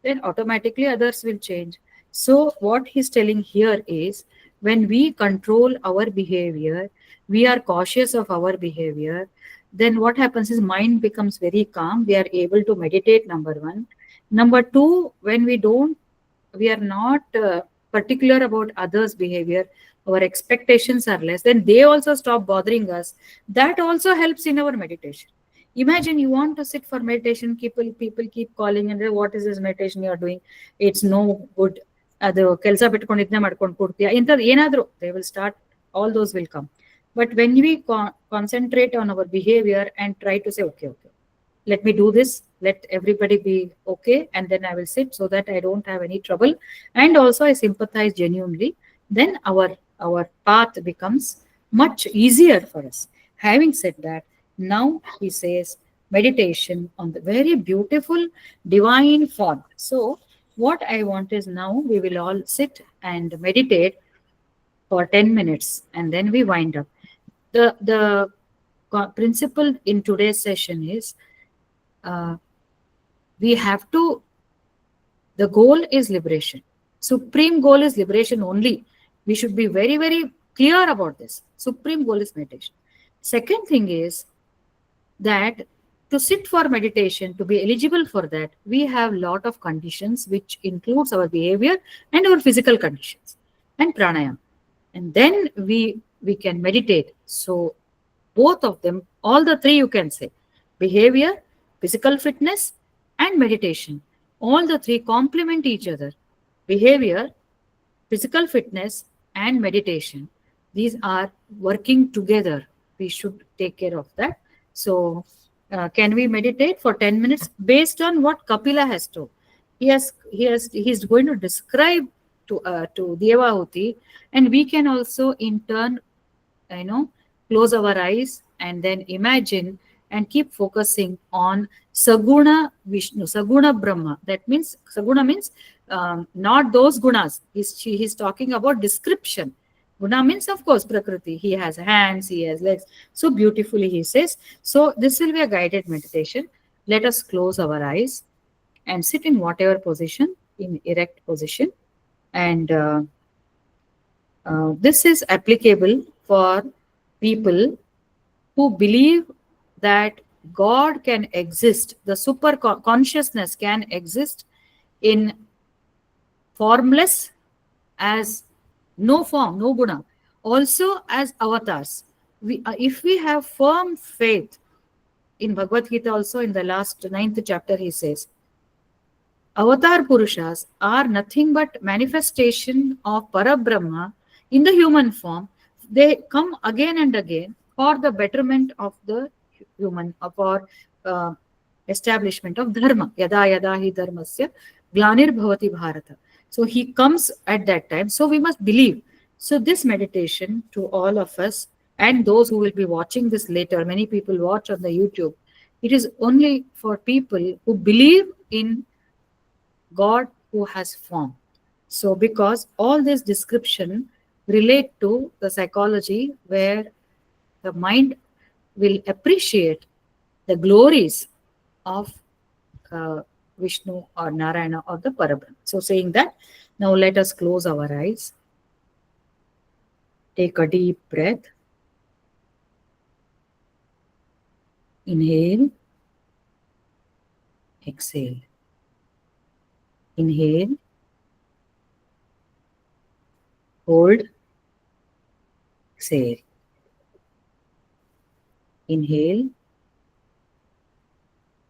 then automatically others will change. So what he's telling here is, when we control our behavior, we are cautious of our behavior, then what happens is mind becomes very calm. We are able to meditate, number one. Number two, when we are not particular about others' behavior, our expectations are less, then they also stop bothering us. That also helps in our meditation. Imagine you want to sit for meditation, people keep calling and say, what is this meditation you are doing? It's no good. ಅದು ಕೆಲಸ ಬಿಟ್ಕೊಂಡು ಇದನ್ನೇ ಮಾಡ್ಕೊಂಡು ಕೊಡ್ತೀಯಾ ಇಂಥದ್ದು ಏನಾದರೂ, they will start, all those will come. But when we concentrate on our behavior and try to say, okay, let me do this, let everybody be okay, and then I will sit so that I don't have any trouble, and also I sympathize genuinely, then our path becomes much easier for us. Having said that, now he says meditation on the very beautiful divine form. So what I want is, now we will all sit and meditate for 10 minutes and then we wind up. The principle in today's session is, we have to, the goal is liberation. Supreme goal is liberation only. We should be very, very clear about this. Supreme goal is meditation. Second thing is that to sit for meditation, to be eligible for that, we have lot of conditions, which includes our behavior and our physical conditions and pranayama. And then we can meditate. So both of them, all the three you can say. behavior, physical fitness, and meditation. All the three complement each other. Behavior, physical fitness, and meditation. These are working together. We should take care of that. So, can we meditate for 10 minutes based on what Kapila has told? He's going to describe to Devahuti, and we can also in turn, you know, close our eyes and then imagine and keep focusing on Saguna Vishnu, Saguna Brahma. That means Saguna means not those gunas. He's talking about description. Guna means, of course, Prakriti. He has hands, he has legs. So beautifully he says. So this will be a guided meditation. Let us close our eyes and sit in whatever position, in erect position. And this is applicable for people who believe that God can exist, the super consciousness can exist in formless, as no form, no guna, also as avatars. If we have firm faith in Bhagavad Gita, also in the last ninth chapter, he says, Avatar Purushas are nothing but manifestation of Parabrahma in the human form. They come again and again for the betterment of the human, for uh, establishment of dharma. Yada yada hi dharmasya glanir bhavati bharata. So he comes at that time. So we must believe. So this meditation to all of us and those who will be watching this later, many people watch on the YouTube. It is only for people who believe in God who has form. So because all this description relate to the psychology where the mind will appreciate the glories of Vishnu or Narayana or the Parabrahma. So saying that, now let us close our eyes. Take a deep breath. Inhale. Exhale. Inhale. Hold. Exhale. Inhale.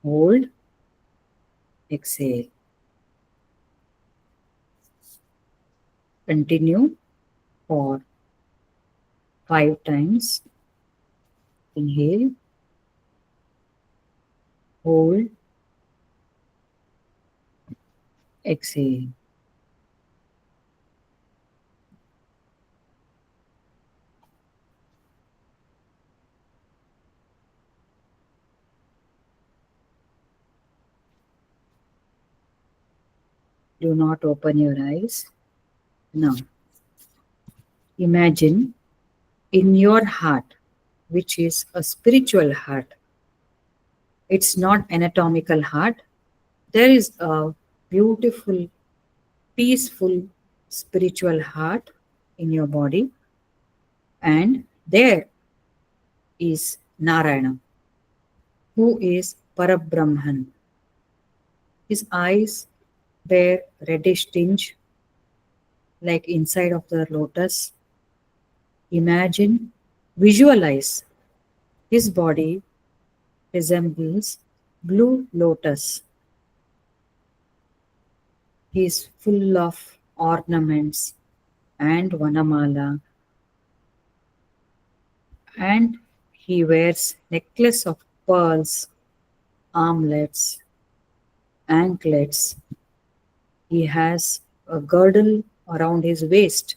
Hold. Exhale. Continue for 5 times. Inhale. Hold. Exhale. Do not open your eyes. Now, imagine in your heart, which is a spiritual heart. It's not anatomical heart. There is a beautiful, peaceful spiritual heart in your body, and there is Narayana, who is Parabrahman. His eyes bear reddish tinge like inside of the lotus. Imagine, visualize his body resembles blue lotus. He is full of ornaments and vanamala, and he wears necklace of pearls, armlets, anklets. He has a girdle around his waist.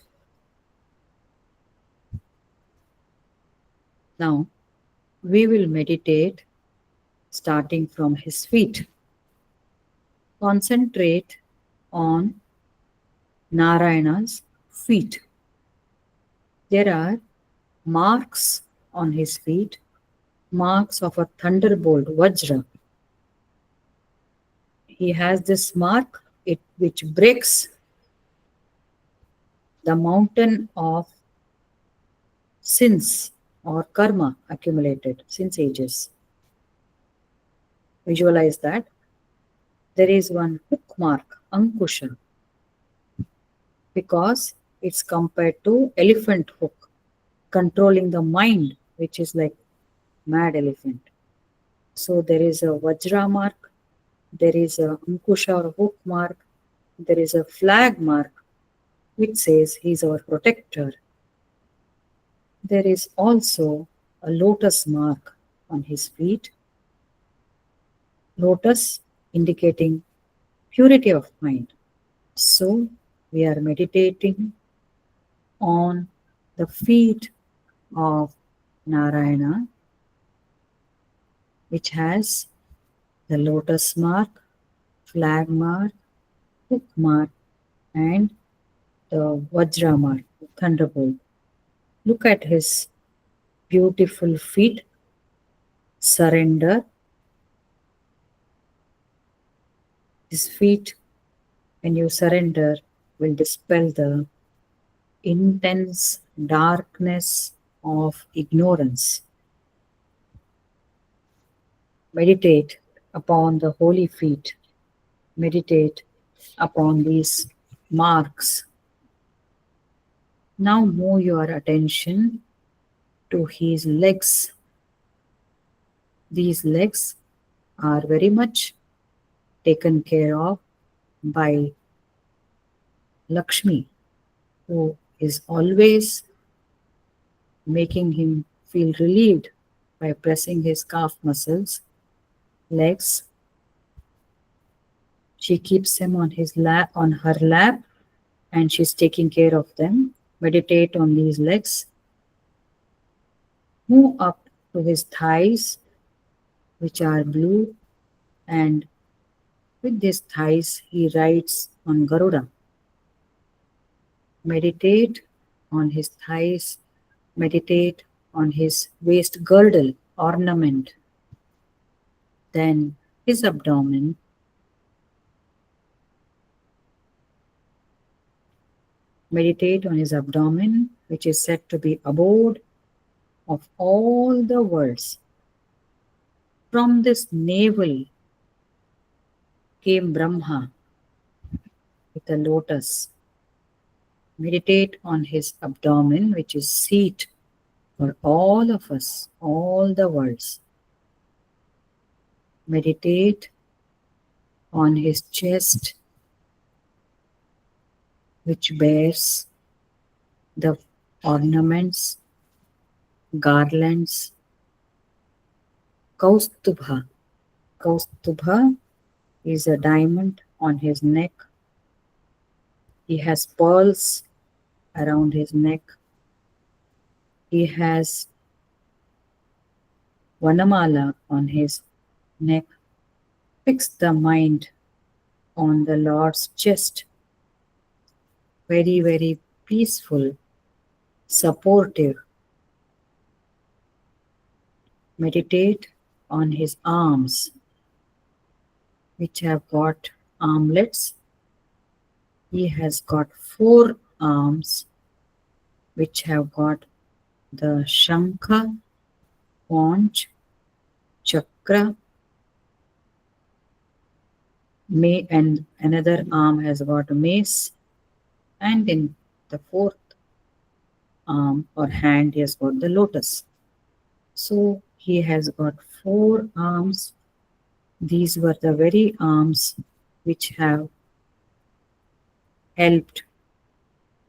Now, we will meditate starting from his feet. Concentrate on Narayana's feet. There are marks on his feet, marks of a thunderbolt, Vajra. He has this mark which breaks the mountain of sins or karma accumulated since ages. Visualize that. There is one hook mark, Ankusha, because it's compared to elephant hook, controlling the mind, which is like mad elephant. So there is a Vajra mark, there is a Ankusha or hook mark, there is a flag mark which says he is our protector. There is also a lotus mark on his feet, lotus indicating purity of mind. So we are meditating on the feet of Narayana, which has the lotus mark, flag mark, hook mark, and the Vajra mark, thunderbolt. Look at his beautiful feet. Surrender. His feet, when you surrender, will dispel the intense darkness of ignorance. Meditate upon the holy feet. Meditate upon these marks. Now move your attention to his legs. These legs are very much taken care of by Lakshmi, who is always making him feel relieved by pressing his calf muscles, legs. She keeps him on his lap, on her lap, and she's taking care of them. Meditate on these legs. Move up to his thighs, which are blue, and with these thighs he rides on Garuda. Meditate on his thighs, meditate on his waist girdle ornament, then his abdomen, meditate on his abdomen, which is said to be abode of all the worlds. From this navel came Brahma with a lotus. Meditate on his abdomen, which is seat for all of us, all the worlds. Meditate on his chest, which bears the ornaments, garlands, Kaustubha. Kaustubha is a diamond on his neck. He has pearls around his neck. He has Vanamala on his neck. Fix the mind on the Lord's chest. Very, very peaceful, supportive. Meditate on his arms, which have got armlets. He has got 4 arms, which have got the Shankha, Paunch, Chakra, and another arm has got a mace, and in the 4th arm or hand he has got the lotus. So he has got 4 arms. These were the very arms which have helped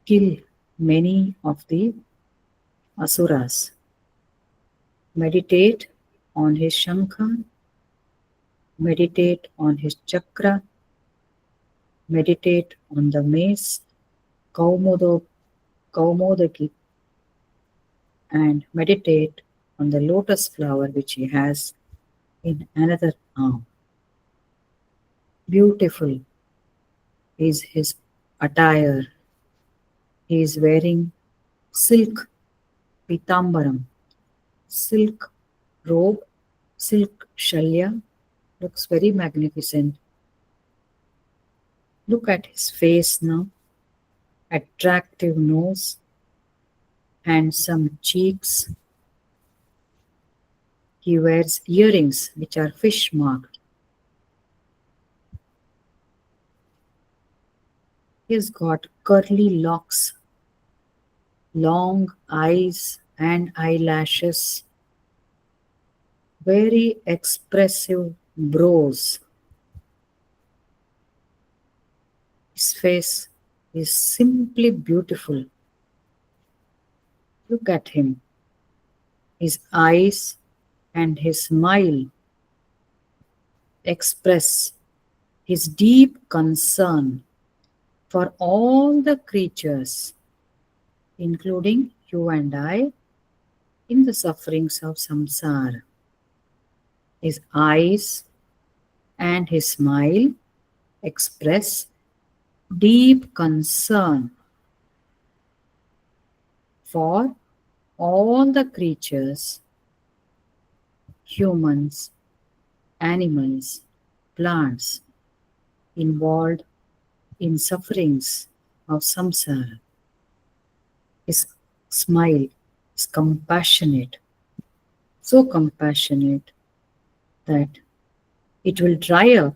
kill many of the asuras. Meditate on his Shankha, meditate on his chakra, meditate on the mace, Kaumodaki, and meditate on the lotus flower which he has in another arm. Beautiful is his attire. He is wearing silk pitambaram, silk robe, silk shalya, looks very magnificent. Look at his face now, attractive nose, handsome cheeks. He wears earrings which are fish marked. He's got curly locks, long eyes and eyelashes, very expressive brows. His face is simply beautiful. Look at him. His eyes and his smile express his deep concern for all the creatures, including you and I, in the sufferings of samsara. His eyes and his smile express deep concern for all the creatures, humans, animals, plants involved in sufferings of samsara. His smile is compassionate, so compassionate that it will dry up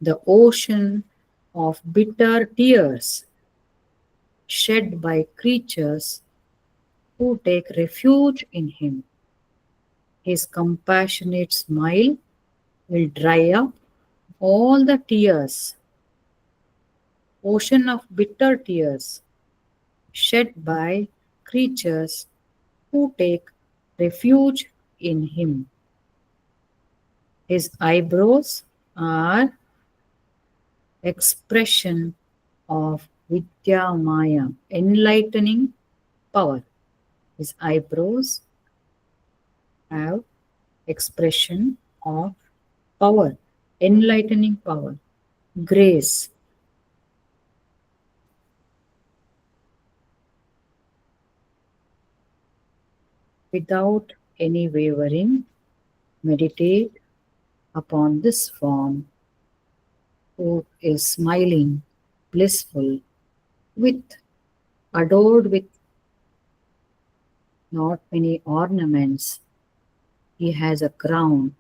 the ocean of bitter tears shed by creatures who take refuge in him. His compassionate smile will dry up all the tears, ocean of bitter tears shed by creatures who take refuge in him. His eyebrows are expression of Vidya Maya, enlightening power. His eyebrows have expression of power, enlightening power, grace. Without any wavering, meditate upon this form who is smiling, blissful, with adored with not many ornaments. He has a crown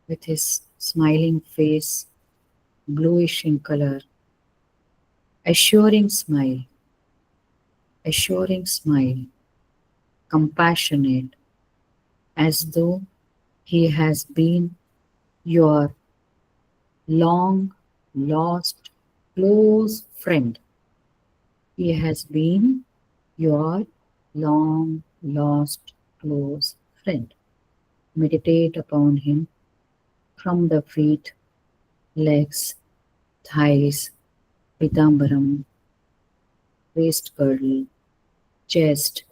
with his smiling face, bluish in color, assuring smile, compassionate, as though he has been your long lost close friend. He has been your long lost close friend. Meditate upon him from the feet, legs, thighs, pitambaram, waist girdle, chest,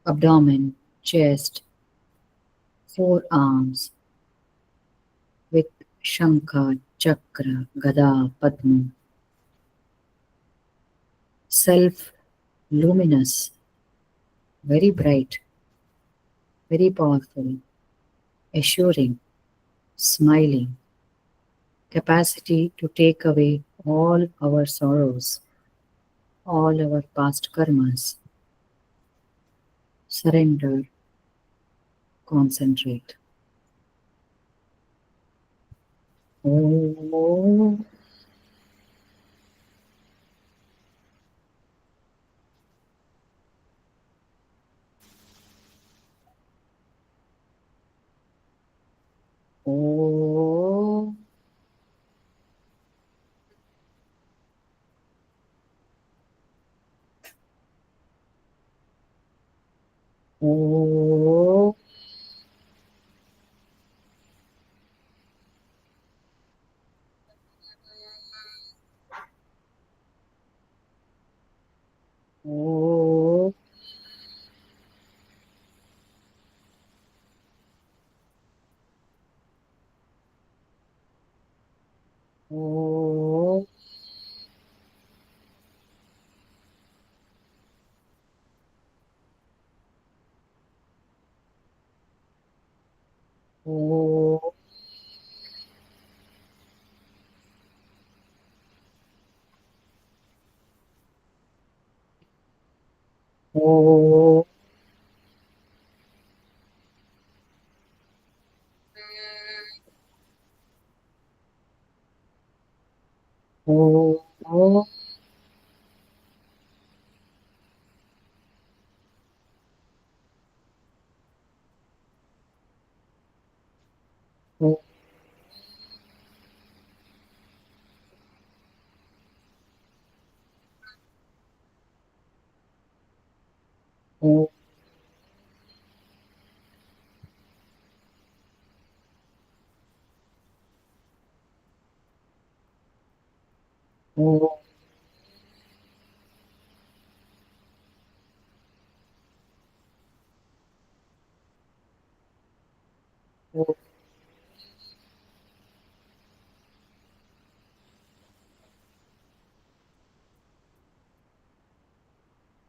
abdomen, chest, forearms with Shankha, Chakra, Gada, Padma. Self luminous, very bright, very powerful, assuring, smiling, capacity to take away all our sorrows, all our past karmas. Surrender, concentrate. Oh. Oh. Oh. Oh. Oh. Oh. Oh. Oh. Oh. Oh. Oh. Oh.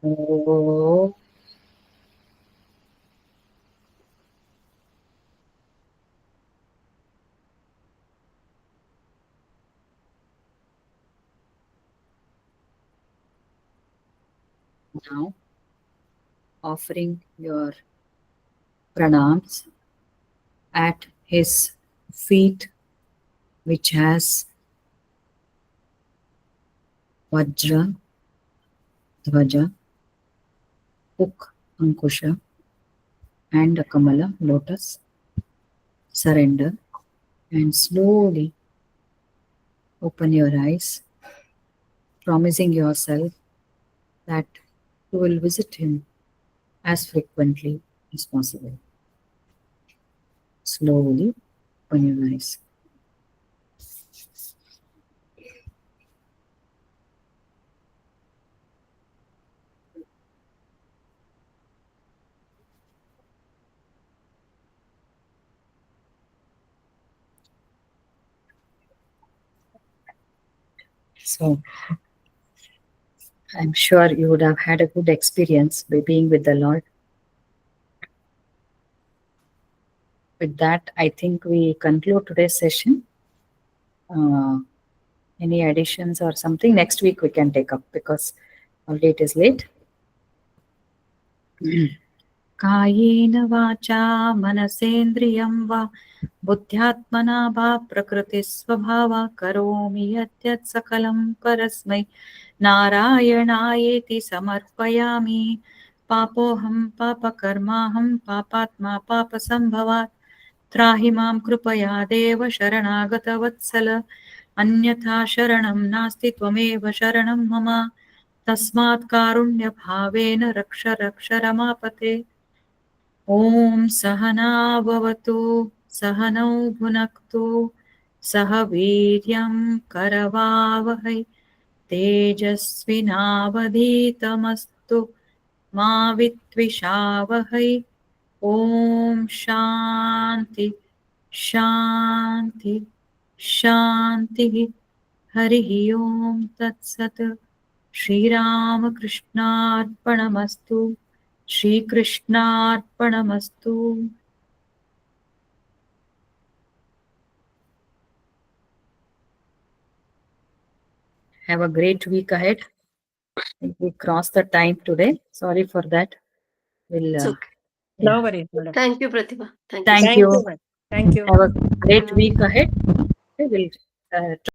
Oh. Now, offering your pranams at his feet, which has Vajra, Dhvaja, Puk, Ankusha, and a Kamala, lotus. Surrender and slowly open your eyes, promising yourself that you will visit him as frequently as possible. Slowly open your eyes. So, I'm sure you would have had a good experience by being with the Lord. With that, I think we conclude today's session. Any additions or something next week we can take up because already it is late. कायेन वाचा मनसेन्द्रियं वा बुद्ध्यात्मना वा प्रकृतिस्वभावा करोमि यद्यत् सकलं परस्मै नारायणायेति समर्पयामि. पापोऽहं पापकर्माहं पापात्मा पापसम्भवात् त्राहि मां कृपया देव शरणागतवत्सल. अन्यथा शरणं नास्ति त्वमेव शरणं मम. तस्मात् कारुण्यभावेन रक्ष रक्ष रमापते. ॐ सहना भवतु सहनौ भुनक्तु सह वीर्यं करवावहै तेजस्विनावधीतमस्तु मा विद्विषावहै. ॐ शान्ति शान्ति शान्तिः. हरिः ॐ तत्सत्. श्रीरामकृष्णार्पणमस्तु. श्रीकृष्णार्पणमस्तु. Have a great week ahead. We crossed the time today. Sorry for that. We'll, It's okay. No worries, madam. Thank you, Pratibha. Thank you. Thank Thank you. you, madam. Thank you. Have a great week ahead. We will